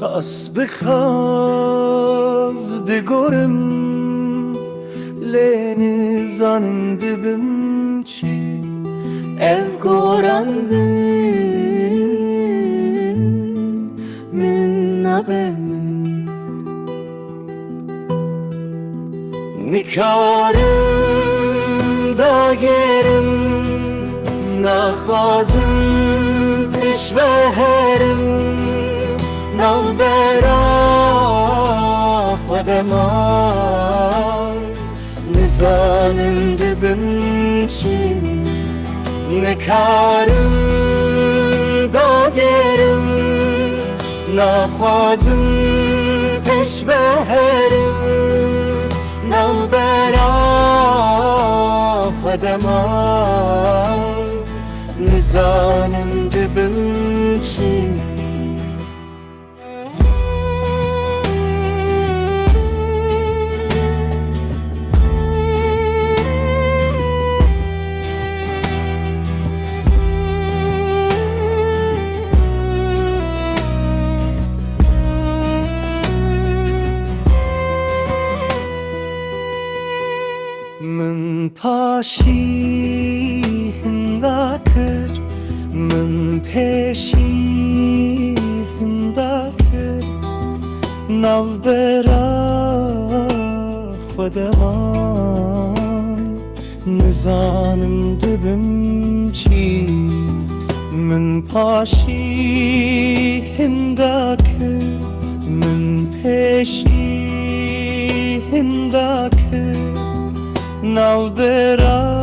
قصب خاز دگرم لین زندبم چی ev gorandın min nabemin Nikarım da gerim naxwazim peşveherim navbera xwedemar nizanim dibim çi Nikarım da gerim naxwazim peşveherim navbera xwedemar nizanim dibim çi من پاشیهنده کر من پیشیهنده کر نوبرا خودمان نزانم دبم چی من پاشیهنده کر من پیشیهنده کر نوبرا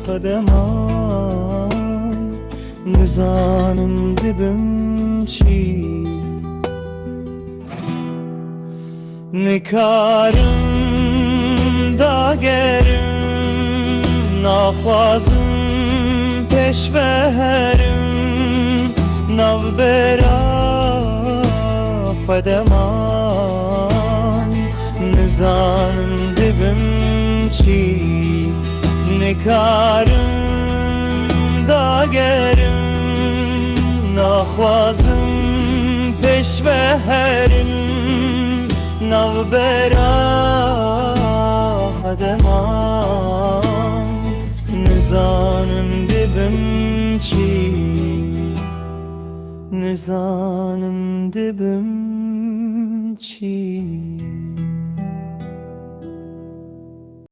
خودمان نزانم دبم چی Nikarım da gerim naxwazim peşveherim navbera xwedeman nizanim dibim çi Nikarım da gerim naxwazim peşveherim navbera xwedeman nizanim dibim çi nizanim dibim çi